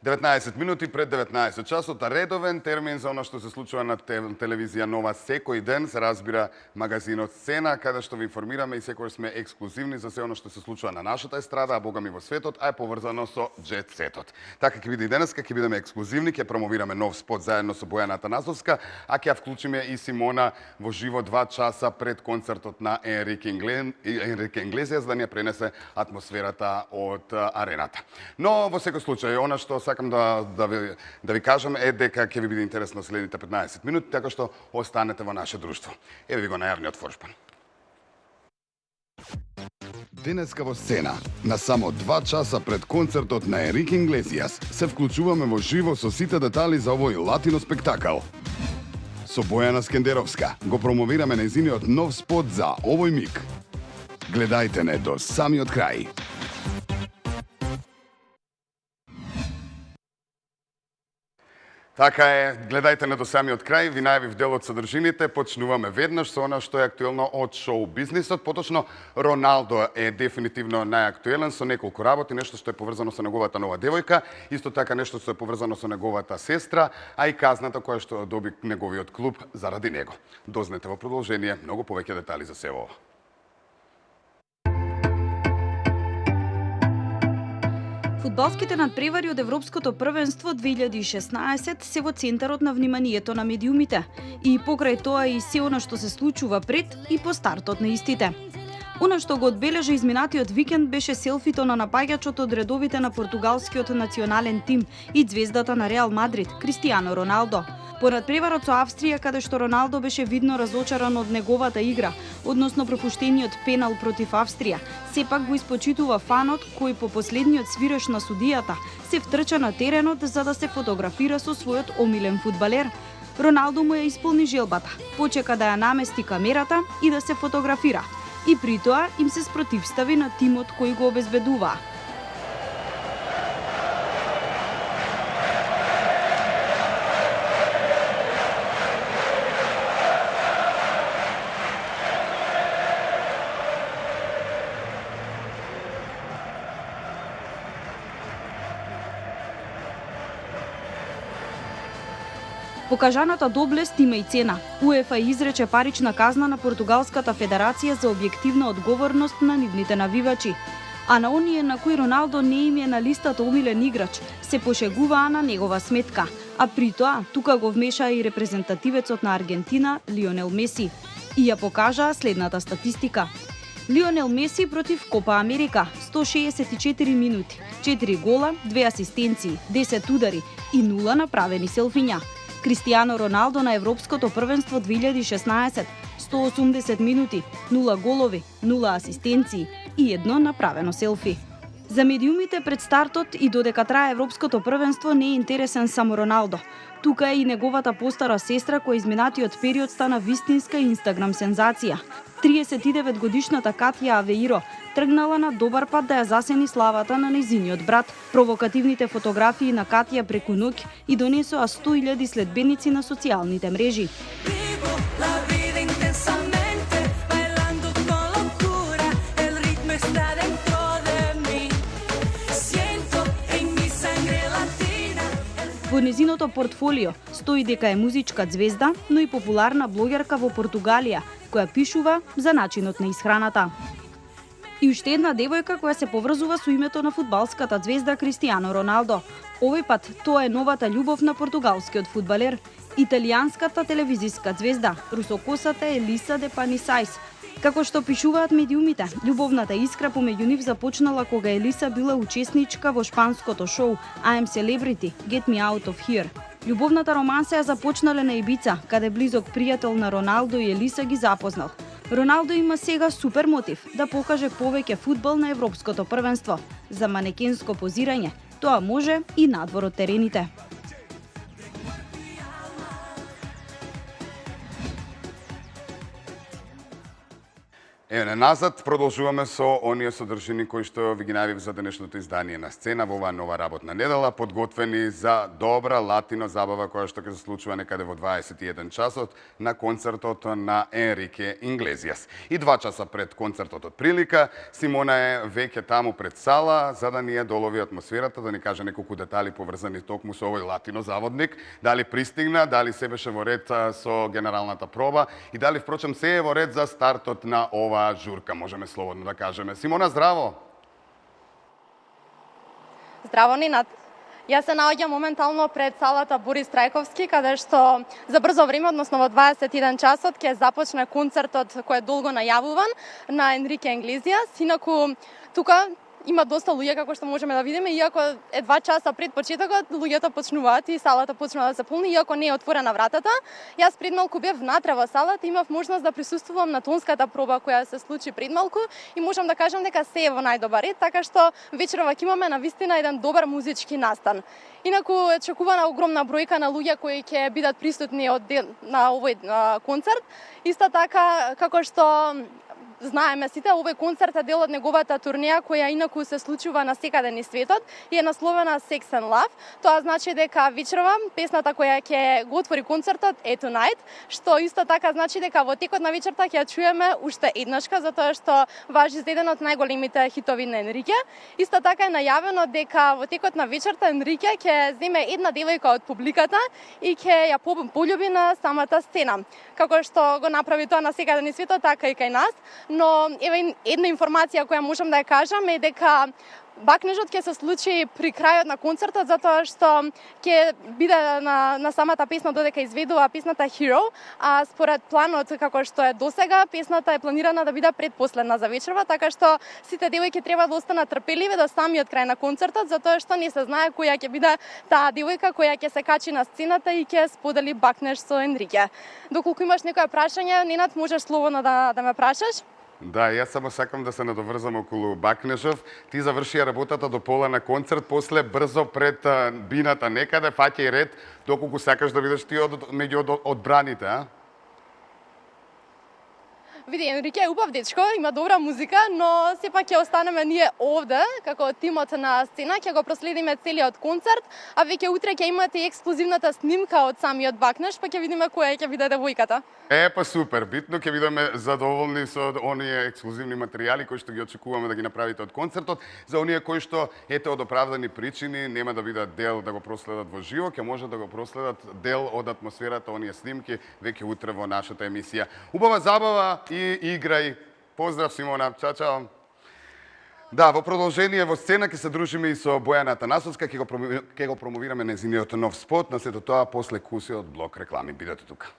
19 минути пред 19 часот, редовен термин за она што се случува на телевизија Нова секој ден, се разбира магазинот Сцена, каде што ви информираме и секој сме ексклузивни за се она што се случува на нашата естрада, а богами во светот, а е поврзано со Jet Set-от. Така ќе биде и денеска, ќе бидеме ексклузивни, ќе промовираме нов спот заедно со Бојана Атанасовска, а ќе ја вклучиме и Симона во живо 2 часа пред концертот на Енрике Иглесиас да ни пренесе атмосферата од арената. Но во секој случај, она што сакам да ви кажам е дека ќе ви биде интересно следните 15 минути, така што останете во наше друштво. Еве ви го најавниот форшпан. Денеска во Сцена, на само 2 часа пред концертот на Енрике Иглесиас, се вклучуваме во живо со сите детали за овој латино спектакл. Со Бојана Скендеровска го промовираме нејзиниот нов спот за овој миг. Гледајте не до самиот крај. Така е, гледајте не до самиот крај, ви најавив дел од содржините, почнуваме веднаш со она што е актуелно од шоу бизнисот, поточно Роналдо е дефинитивно најактуелен со неколку работи, нешто што е поврзано со неговата нова девојка, исто така нешто што е поврзано со неговата сестра, а и казната која што доби неговиот клуб заради него. Дознете во продолжение многу повеќе детали за се ова. Фудбалските надпревари од Европското првенство 2016 се во центарот на вниманието на медиумите и покрај тоа и се она што се случува пред и по стартот на истите. Она што го одбележа изминатиот викенд беше селфито на напаѓачот од редовите на португалскиот национален тим и звездата на Реал Мадрид, Кристијано Роналдо. По надпреварот со Австрија, каде што Роналдо беше видно разочаран од неговата игра, односно пропуштениот пенал против Австрија, сепак го испочитува фанот кој по последниот свиреш на судијата се втрча на теренот за да се фотографира со својот омилен фудбалер. Роналдо му ја исполни желбата, почека да ја намести камерата и да се фотографира. И при тоа им се спротивстави на тимот кој го обезбедуваа. Покажаната доблест има и цена. УЕФА изрече парична казна на Португалската федерација за објективна одговорност на нивните навивачи. А на оние на кои Роналдо не им е на листата омилен играч, се пошегуваа на негова сметка. А при тоа, тука го вмешаа и репрезентативецот на Аргентина, Лионел Меси. И ја покажаа следната статистика. Лионел Меси против Копа Америка, 164 минути, 4 гола, 2 асистенции, 10 удари и 0 направени селфиња. Кристијано Роналдо на Европското првенство 2016, 180 минути, 0 голови, 0 асистенции и 1 направено селфи. За медиумите пред стартот и додека трае Европското првенство не е интересен само Роналдо. Тука е и неговата постара сестра која изминатиот период стана вистинска инстаграм сензација. 39 годишната Катја Авеиро тргнала на добар пат да ја засени славата на нејзиниот брат. Провокативните фотографии на Катја преку ноќ и донесоа 100.000 следбеници на социјалните мрежи. Во незиното портфолио стои дека е музичка ѕвезда, но и популарна блогерка во Португалија, која пишува за начинот на исхраната. И уште една девојка која се поврзува со името на фудбалската ѕвезда Кристијано Роналдо. Овој пат тоа е новата љубов на португалскиот фудбалер, италијанската телевизиска звезда, русокосата Елиса де Панисајс. Како што пишуваат медиумите, љубовната искра помеѓу нив започнала кога Елиса била учесничка во шпанското шоу I Am Celebrity, Get Me Out of Here. Љубовната романса ја започнале на Ибица, каде близок пријател на Роналдо и Елиса ги запознал. Роналдо има сега супер мотив да покаже повеќе фудбал на Европското првенство. За манекенско позирање, тоа може и надвор од терените. Назад продолжуваме со оние содржини кои што ви ги најавив за денешното издание на сцена во оваа нова работна недела, подготвени за добра латино забава која што ќе се случува некаде во 21 часот на концертот на Енрике Инглезиас. И 2 часа пред концертот од прилика, Симона е веќе таму пред сала за да ни ја долови атмосферата, да ни каже неколку детали поврзани токму со овој латино заводник, дали пристигна, дали се беше во ред со генералната проба и дали впрочем се е во ред за стартот на ова журка, можеме слободно да кажеме. Симона, здраво! Здраво, Нинат. Јас се наоѓам моментално пред салата Борис Трајковски, каде што за брзо време, односно во 21 часот, ќе започне концертот кој е долго најавуван на Енрике Инглезиас. Инаку, тука има доста луѓе, како што можеме да видиме, иако е 2 часа пред почетокот, луѓето почнуваат и салата почнува да се полни, иако не е отворена вратата. Јас пред малку бев внатре во салата, имав можност да присуствувам на тонската проба која се случи пред малку и можам да кажам дека се е во најдобар ред, така што вечерва ќе имаме навистина еден добар музички настан. Инаку е очекувана огромна бројка на луѓе кои ќе бидат присутни на овој концерт. Исто така, како што знаеме сите, овој концерт е дел од неговата турнеја која инаку се случува на секаде низ светот и е насловена Sex and Love. Тоа значи дека вечерва песната која ќе го отвори концертот е Tonight, што исто така значи дека во текот на вечерта ќе ја чуеме уште еднашка, затоа што важи за еден од најголемите хитови на Енрике. Исто така е најавено дека во текот на вечерта Енрике ќе земе една девојка од публиката и ќе ја полюби на самата сцена. Како што го направи тоа на секаде низ светот, така и кај нас. Но еве една информација која можам да ја кажам е дека бакнежот ќе се случи при крајот на концертот, затоа што ќе биде на самата песна додека изведува песната Hero, а според планот како што е досега, песната е планирана да биде предпоследна за вечерва, така што сите девојки треба да останат трпеливи до самиот крај на концертот, затоа што не се знае која ќе биде таа девојка која ќе се качи на сцената и ќе сподели бакнеж со Енрике. Доколку имаш некое прашање, Нинат, можеш слободно да ме прашаш? Да, јас само сакам да се надоврзам околу бакнежов. Ти завршија работата до пола на концерт, после брзо пред бината некаде, фаќај ред, доколку сакаш да бидеш ти меѓу одбраните, а? Види, Енрике е убав дечко, има добра музика, но сепак ќе останеме ние овде, како тимот на сцена, ќе го проследиме целиот концерт, а веќе утре ќе имате и ексклузивната снимка од самиот бакнеж, па ќе видиме која ќе биде девојката. Па супер, битно ќе бидеме задоволни со оние ексклузивни материјали кои што ги очекуваме да ги направите од концертот. За оние кои што ете од оправдани причини нема да бидат дел да го проследат во живо, ќе може да го проследат дел од атмосферата оние снимки веќе утре во нашата емисија. Убава забава и играј. Поздрав, Симона. Чао, чао. Да, во продолжение во сцена ќе се дружиме и со Бојана Танасовска, ќе го промовираме нејзиниот нов спот, на сето тоа после кусиот блок реклами. Бидете тука.